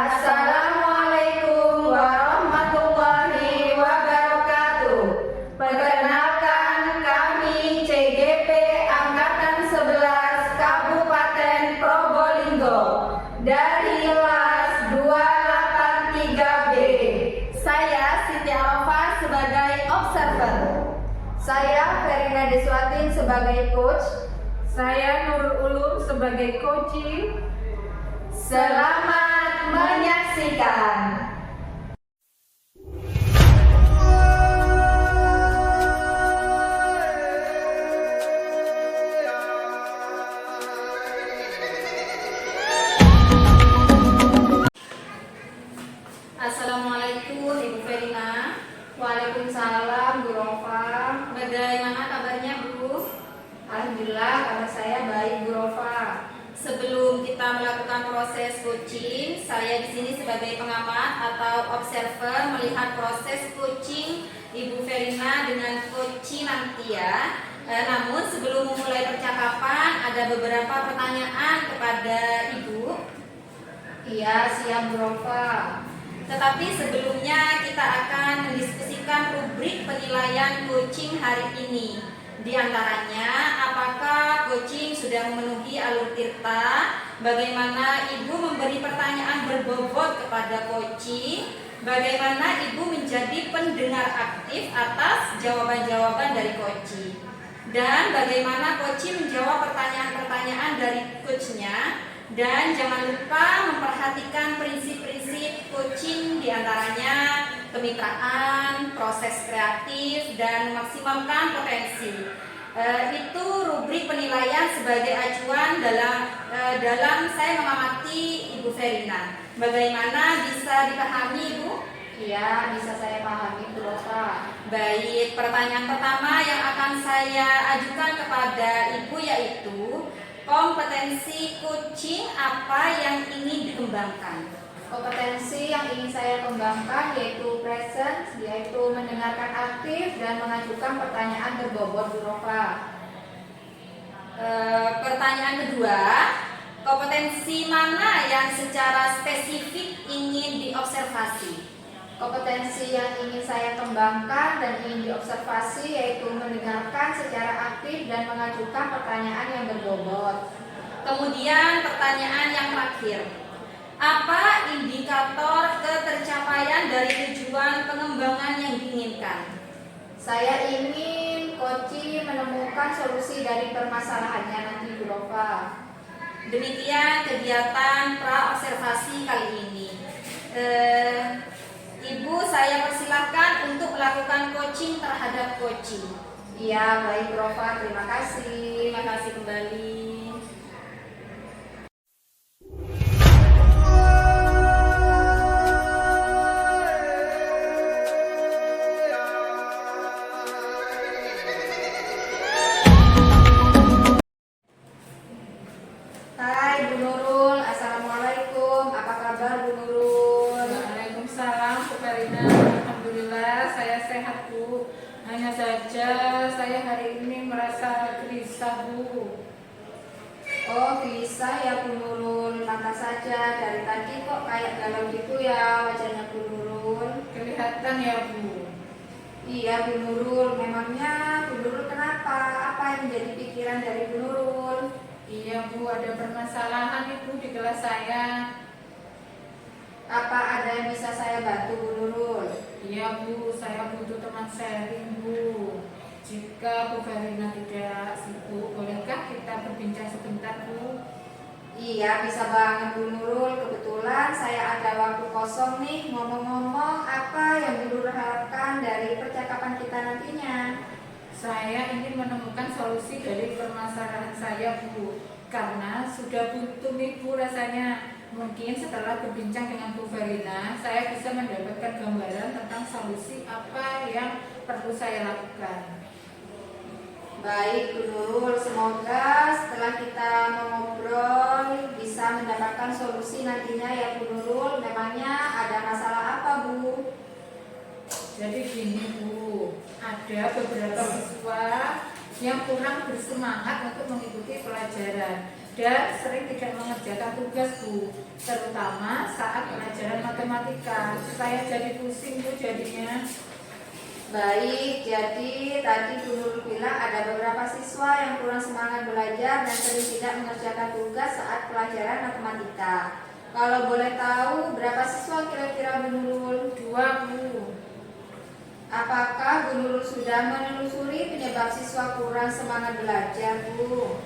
Assalamualaikum warahmatullahi wabarakatuh. Perkenalkan, kami CGP Angkatan 11 Kabupaten Probolinggo dari LAS 283B. Saya Siti Arafah sebagai observer. Saya Verina Deswatin sebagai coach. Saya Nurul Ulum sebagai coaching. Selamat menyaksikan. Assalamualaikum Ibu Verina. Waalaikumsalam Bu Rofa. Bagaimana kabarnya Bu? Alhamdulillah kabar saya baik Bu Rofa. Sebelum kita melakukan proses coaching, saya di sini sebagai pengamat atau observer melihat proses coaching Ibu Verina dengan coaching nanti ya. Namun sebelum memulai percakapan ada beberapa pertanyaan kepada Ibu. Iya, siap Bu Rofa. Tetapi sebelumnya kita akan mendiskusikan rubrik penilaian coaching hari ini. Di antaranya, apakah coaching sudah memenuhi alur tirta? Bagaimana Ibu memberi pertanyaan berbobot kepada coaching? Bagaimana Ibu menjadi pendengar aktif atas jawaban-jawaban dari coaching? Dan bagaimana coaching menjawab pertanyaan-pertanyaan dari coachnya? Dan jangan lupa memperhatikan prinsip-prinsip coaching, diantaranya kemitraan, proses kreatif, dan memaksimalkan potensi. Itu rubrik penilaian sebagai acuan dalam saya mengamati Ibu Verina. Bagaimana bisa dipahami Ibu? Iya, bisa saya pahami Bu Rofa. Baik, pertanyaan pertama yang akan saya ajukan kepada Ibu yaitu kompetensi coaching apa yang ingin dikembangkan? Kompetensi yang ingin saya kembangkan yaitu presence, yaitu mendengarkan aktif dan mengajukan pertanyaan berbobot Bu Rofa. Pertanyaan kedua, kompetensi mana yang secara spesifik ingin diobservasi? Kompetensi yang ingin saya kembangkan dan ingin diobservasi yaitu mendengarkan secara aktif dan mengajukan pertanyaan yang berbobot. Kemudian pertanyaan yang terakhir, apa indikator ketercapaian dari tujuan pengembangan yang diinginkan? Saya ingin coaching menemukan solusi dari permasalahannya nanti Bu Rofa. Demikian kegiatan pra-observasi kali ini. Ibu, saya persilahkan untuk melakukan coaching terhadap coaching. Iya, baik Bu Rofa, terima kasih. Terima kasih kembali. Hai Bu Nurul, Assalamualaikum. Apa kabar Bu Nurul? Waalaikumsalam Bu Verina. Alhamdulillah saya sehat Bu. Hanya saja saya hari ini merasa gelisah Bu. Oh, bisa ya Bu Nurul. Pantas saja dari tadi kok kayak galau gitu ya wajahnya Bu Nurul. Kelihatan ya Bu. Iya Bu Nurul, memangnya Bu Nurul kenapa? Apa yang menjadi pikiran dari Bu Nurul? Iya Bu, ada permasalahan Ibu di kelas saya. Apa ada yang bisa saya bantu Bu Nurul? Iya Bu, saya butuh teman sharing Bu. Jika Bu Verina tidak sibuk, bolehkah kita berbincang sebentar Bu? Iya, bisa banget Bu Nurul. Kebetulan saya ada waktu kosong nih. Ngomong-ngomong, apa yang Bu Nurul harapkan dari percakapan kita nantinya? Saya ingin menemukan solusi dari permasalahan saya Bu, karena sudah buntu nih Bu rasanya. Mungkin setelah berbincang dengan Bu Verina, saya bisa mendapatkan gambaran tentang solusi apa yang perlu saya lakukan. Baik Bu Nurul, semoga setelah kita mengobrol bisa mendapatkan solusi nantinya ya Bu Nurul. Memangnya ada masalah apa Bu? Jadi gini Bu, ada beberapa siswa yang kurang bersemangat untuk mengikuti pelajaran dan sering tidak mengerjakan tugas Bu, terutama saat pelajaran matematika. Saya jadi pusing Bu jadinya. Baik, jadi tadi Bu Nurul bilang ada beberapa siswa yang kurang semangat belajar dan sering tidak mengerjakan tugas saat pelajaran matematika. Kalau boleh tahu berapa siswa kira-kira Bu Nurul? 2 Bu. Apakah Bu Nurul sudah menelusuri penyebab siswa kurang semangat belajar, Bu?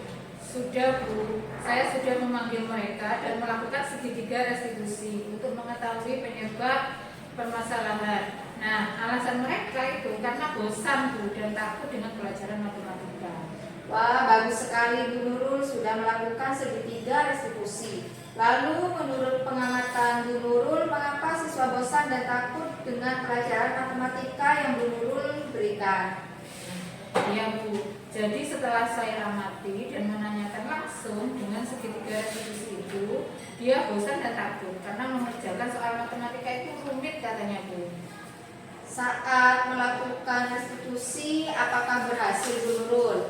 Sudah Bu, saya sudah memanggil mereka dan melakukan segitiga restitusi untuk mengetahui penyebab permasalahan. Nah, alasan mereka itu karena bosan Bu dan takut dengan pelajaran matematika. Wah, bagus sekali Bu Nurul sudah melakukan segitiga restitusi. Lalu menurut pengamatan Bu Nurul, mengapa siswa bosan dan takut dengan pelajaran matematika yang Bu Nurul berikan? Iya Bu, jadi setelah saya amati dan menanyakan langsung dengan segitiga restitusi itu, dia bosan dan takut karena mengerjakan soal matematika itu rumit katanya Bu. Saat melakukan restitusi, apakah berhasil Bu Nurul?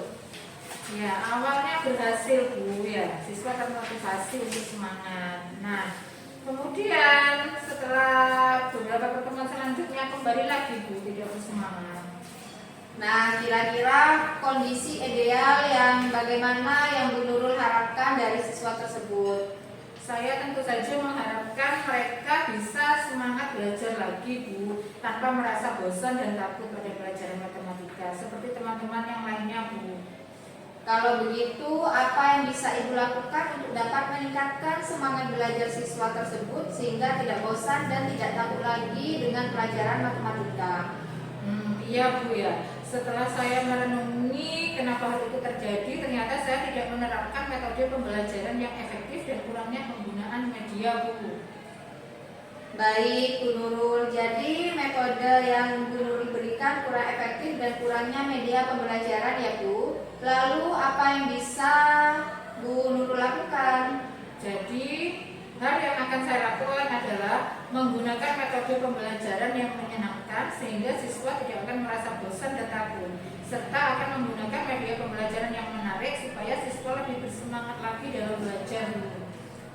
Ya, awalnya berhasil Bu ya, siswa termotivasi untuk semangat. Nah, kemudian setelah beberapa pertemuan selanjutnya kembali lagi Bu tidak bersemangat. Nah, kira-kira kondisi ideal yang bagaimana yang Bu Nurul harapkan dari siswa tersebut? Saya tentu saja mengharapkan mereka bisa semangat belajar lagi Bu, tanpa merasa bosan dan takut pada pelajaran matematika seperti teman-teman yang lainnya Bu. Kalau begitu, apa yang bisa Ibu lakukan untuk dapat meningkatkan semangat belajar siswa tersebut sehingga tidak bosan dan tidak takut lagi dengan pelajaran matematika? Iya Bu ya, setelah saya merenungi kenapa hal itu terjadi, ternyata saya tidak menerapkan metode pembelajaran yang efektif dan kurangnya penggunaan media Bu. Baik Bu Nurul, jadi metode yang Bu Nurul berikan kurang efektif dan kurangnya media pembelajaran ya Bu. Lalu apa yang bisa Bu Nurul lakukan? Jadi hal yang akan saya lakukan adalah menggunakan metode pembelajaran yang menyenangkan sehingga siswa tidak akan merasa bosan dan takut, serta akan menggunakan media pembelajaran yang menarik supaya siswa lebih bersemangat lagi dalam belajar.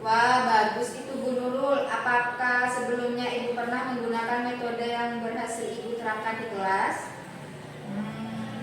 Wah, bagus itu Bu Nurul. Apakah sebelumnya Ibu pernah menggunakan metode yang berhasil Ibu terapkan di kelas?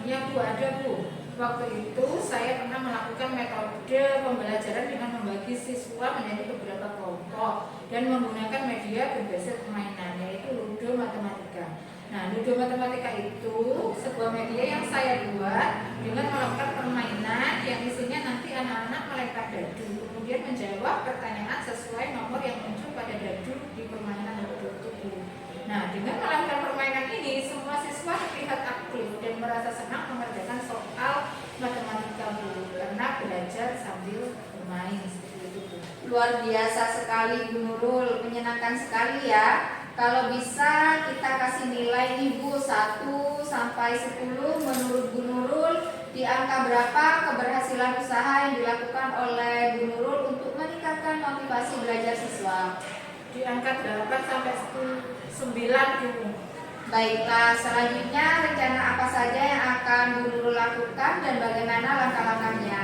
Ya Bu, ada Bu. Waktu itu saya pernah melakukan metode pembelajaran dengan membagi siswa menjadi beberapa kelompok dan menggunakan media berbasis permainan, yaitu Ludo Matematika. Nah, Ludo Matematika itu sebuah media yang saya buat dengan melakukan permainan yang isinya nanti anak-anak melempar dadu, kemudian menjawab pertanyaan sesuai nomor yang muncul pada dadu di permainan Ludo itu. Nah, dengan melakukan permainan ini, semua siswa terlihat aktif dan merasa senang mengerjakan soal matematika Bu, karena belajar sambil bermain seperti itu Bu. Luar biasa sekali Bu Nurul, menyenangkan sekali ya. Kalau bisa kita kasih nilai nih Bu, 1 sampai 10 menurut Bu Nurul, di angka berapa keberhasilan usaha yang dilakukan oleh Bu Nurul untuk meningkatkan motivasi belajar siswa? Di angka 8 sampai 9 Bu. Baiklah, selanjutnya rencana apa saja yang akan Bu Nurul lakukan dan bagaimana langkah-langkahnya?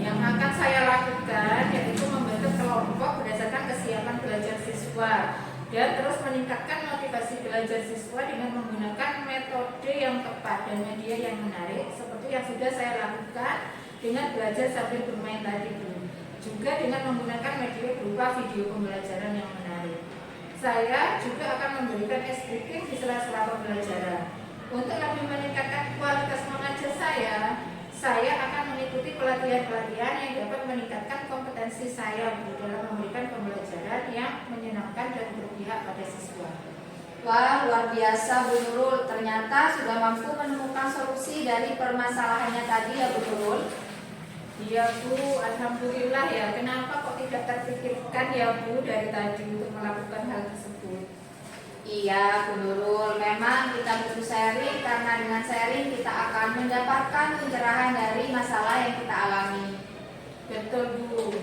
Yang akan saya lakukan yaitu membentuk kelompok berdasarkan kesiapan belajar siswa dan terus meningkatkan motivasi belajar siswa dengan menggunakan metode yang tepat dan media yang menarik seperti yang sudah saya lakukan dengan belajar sambil bermain tadi Bu. Juga dengan menggunakan media berupa video pembelajaran yang menarik. Saya juga akan memberikan SBK di sela-sela pembelajaran. Untuk lebih meningkatkan kualitas mengajar saya akan mengikuti pelatihan-pelatihan yang dapat meningkatkan kompetensi saya Bu, dalam memberikan pembelajaran yang menyenangkan dan berpihak pada siswa. Wah, luar biasa Bu Nurul, ternyata sudah mampu menemukan solusi dari permasalahannya tadi ya Bu Nurul. Iya Bu, alhamdulillah ya. Kenapa kok tidak terpikirkan ya Bu dari tadi untuk melakukan hal tersebut? Iya Bu Nurul, memang kita butuh sharing karena dengan sharing kita akan mendapatkan pencerahan dari masalah yang kita alami. Betul Bu.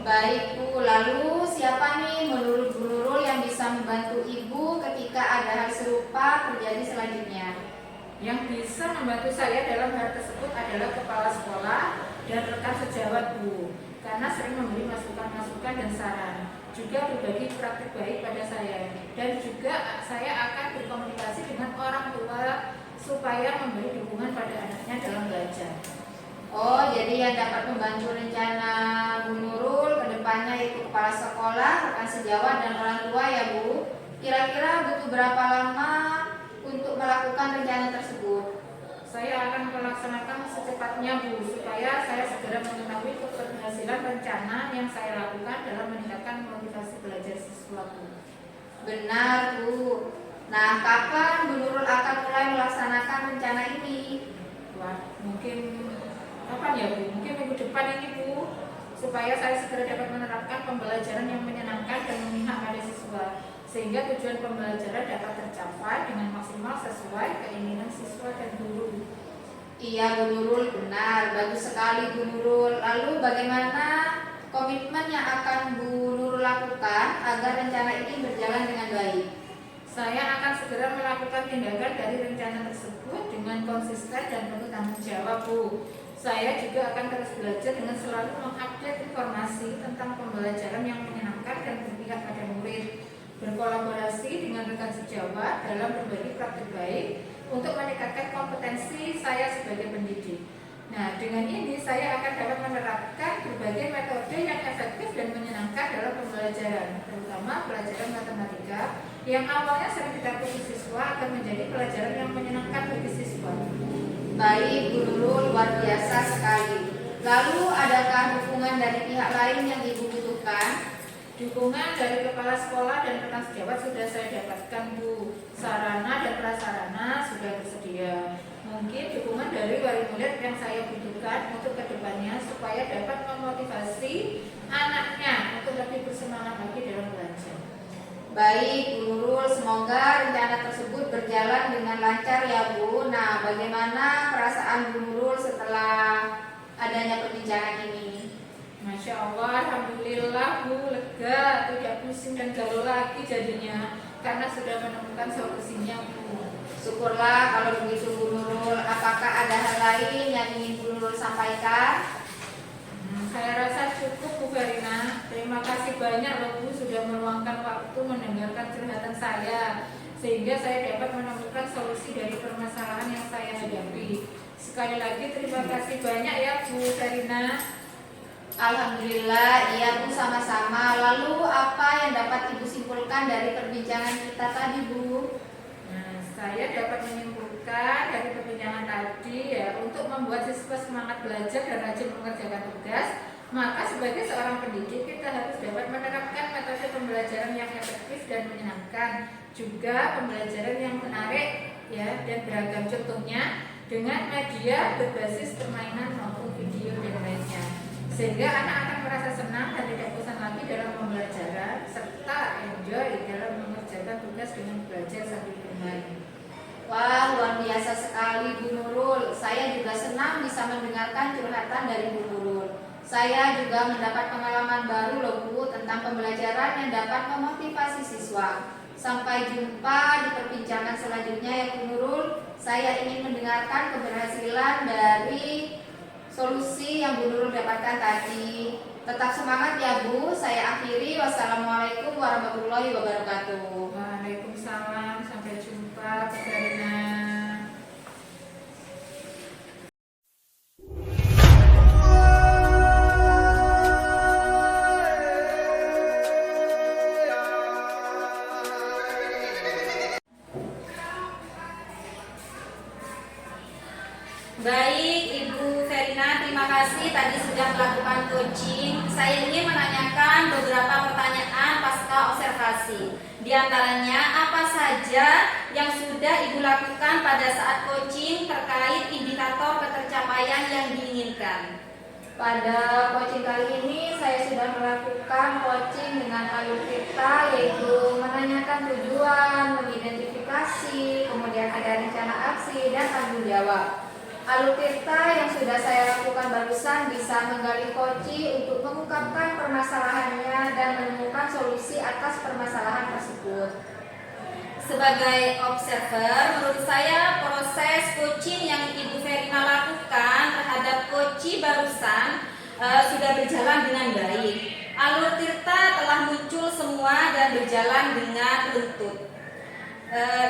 Baik Bu, lalu siapa nih menurut Bu Nurul yang bisa membantu Ibu ketika ada hal serupa terjadi selanjutnya? Yang bisa membantu saya dalam hal tersebut adalah kepala sekolah dan rekan sejawat Bu, karena sering memberi masukan-masukan dan saran. juga berbagi praktik baik pada saya, dan juga saya akan berkomunikasi dengan orang tua supaya memberi dukungan pada anaknya dalam belajar. Oh, jadi yang dapat membantu rencana Bu Nurul ke depannya yaitu kepala sekolah, rekan sejawat, dan orang tua ya Bu. Kira-kira butuh berapa lama untuk melakukan rencana tersebut? Saya akan melaksanakan secepatnya Bu, supaya saya segera mengetahui keberhasilan rencana yang saya lakukan dalam meningkatkan motivasi belajar siswa Bu. Benar Bu. Nah, kapan Bu Nurul akan mulai melaksanakan rencana ini? Wah, mungkin kapan ya Bu? Mungkin minggu depan ini Bu, supaya saya segera dapat menerapkan pembelajaran yang menyenangkan dan memihak pada siswa, sehingga tujuan pembelajaran dapat tercapai dengan maksimal sesuai keinginan siswa dan guru. Iya Bu Nurul, benar. Bagus sekali Bu Nurul. Lalu bagaimana komitmen yang akan Bu Nurul lakukan agar rencana ini berjalan dengan baik? Saya akan segera melakukan tindakan dari rencana tersebut dengan konsisten dan penuh tanggung jawab Bu. Saya juga akan terus belajar dengan selalu mengupdate informasi tentang pembelajaran yang menyenangkan dan berpihak pada murid, berkolaborasi dengan rekan sejawat dalam berbagi praktik baik untuk meningkatkan kompetensi saya sebagai pendidik. Nah, dengan ini saya akan dapat menerapkan berbagai metode yang efektif dan menyenangkan dalam pembelajaran, terutama pelajaran matematika yang awalnya sering ditakuti siswa akan menjadi pelajaran yang menyenangkan bagi siswa. Baik Bu Nurul, luar biasa sekali. Lalu adakah dukungan dari pihak lain yang Ibu butuhkan? Dukungan dari kepala sekolah dan rekan sejawat sudah saya dapatkan Bu. Sarana dan prasarana sudah tersedia. Mungkin dukungan dari wali murid yang saya butuhkan untuk kedepannya supaya dapat memotivasi anaknya untuk lebih bersemangat lagi dalam belajar. Baik Bu Nurul, semoga rencana tersebut berjalan dengan lancar ya Bu. Nah, bagaimana perasaan Bu Nurul setelah adanya perbincangan ini? Masya Allah, Alhamdulillah Bu, lega, tidak pusing dan galau lagi jadinya karena sudah menemukan solusinya Bu. Syukurlah kalau begitu Bu Nurul. Apakah ada hal lain yang ingin Bu Nurul sampaikan? Saya rasa cukup Bu Verina. Terima kasih banyak loh Bu sudah meluangkan waktu mendengarkan curhatan saya, sehingga saya dapat menemukan solusi dari permasalahan yang saya hadapi. Sekali lagi terima kasih banyak ya Bu Verina. Alhamdulillah, iya Bu, sama-sama. Lalu apa yang dapat Ibu simpulkan dari perbincangan kita tadi Bu? Nah, saya dapat menyimpulkan dari perbincangan tadi ya, untuk membuat siswa semangat belajar dan rajin mengerjakan tugas, maka sebagai seorang pendidik kita harus dapat menerapkan metode pembelajaran yang efektif dan menyenangkan, juga pembelajaran yang menarik ya dan beragam, contohnya dengan media berbasis permainan maupun video dan lainnya, sehingga anak akan merasa senang dan tidak bosan lagi dalam pembelajaran serta enjoy dalam mengerjakan tugas dengan belajar sambil bermain. Wah, luar biasa sekali Bu Nurul. Saya juga senang bisa mendengarkan curhatan dari Bu Nurul. Saya juga mendapat pengalaman baru loh Bu tentang pembelajaran yang dapat memotivasi siswa. Sampai jumpa di perbincangan selanjutnya ya Bu Nurul. Saya ingin mendengarkan keberhasilan dari solusi yang Bu Nurul dapatkan tadi. Tetap semangat ya Bu. Saya akhiri. Wassalamualaikum warahmatullahi wabarakatuh. Waalaikumsalam, sampai jumpa Bu Verina. Baik Ibu Verina, terima kasih tadi sudah melakukan coaching. Saya ingin menanyakan beberapa pertanyaan pasca observasi. Di antaranya, apa saja yang sudah Ibu lakukan pada saat coaching terkait indikator ketercapaian yang diinginkan? Pada coaching kali ini saya sudah melakukan coaching dengan alur kita, yaitu menanyakan tujuan, mengidentifikasi, kemudian ada rencana aksi dan tanggung jawab. Alur tirta yang sudah saya lakukan barusan bisa menggali koci untuk mengungkapkan permasalahannya dan menemukan solusi atas permasalahan tersebut. Sebagai observer, menurut saya proses coaching yang Ibu Verina lakukan terhadap coach barusan sudah berjalan dengan baik. Alur Tirta telah muncul semua dan berjalan dengan runtut.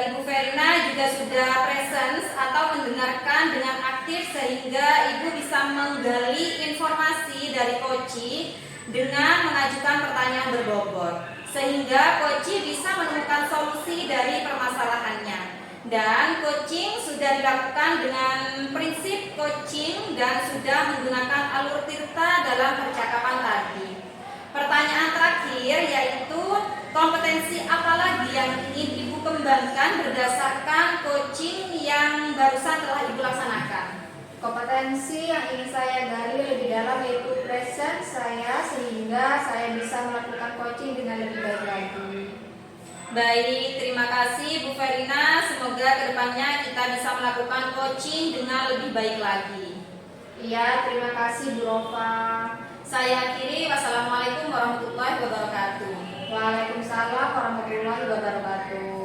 Ibu Verina juga sudah presence atau mendengarkan dengan aktif sehingga Ibu bisa menggali informasi dari Koci dengan mengajukan pertanyaan berbobot, sehingga Koci bisa menemukan solusi dari permasalahannya. Dan coaching sudah dilakukan dengan prinsip coaching dan sudah menggunakan alur Tirta dalam percakapan tadi. Pertanyaan terakhir yaitu kompetensi apa lagi yang ingin Ibu kembangkan berdasarkan coaching yang barusan telah Ibu laksanakan? Kompetensi yang ingin saya gali lebih dalam yaitu present saya sehingga saya bisa melakukan coaching dengan lebih baik lagi. Baik, terima kasih Bu Verina. Semoga kedepannya kita bisa melakukan coaching dengan lebih baik lagi. Iya, terima kasih Bu Rova. Saya akhiri. Wassalamualaikum warahmatullahi wabarakatuh. Waalaikumsalam warahmatullahi wabarakatuh.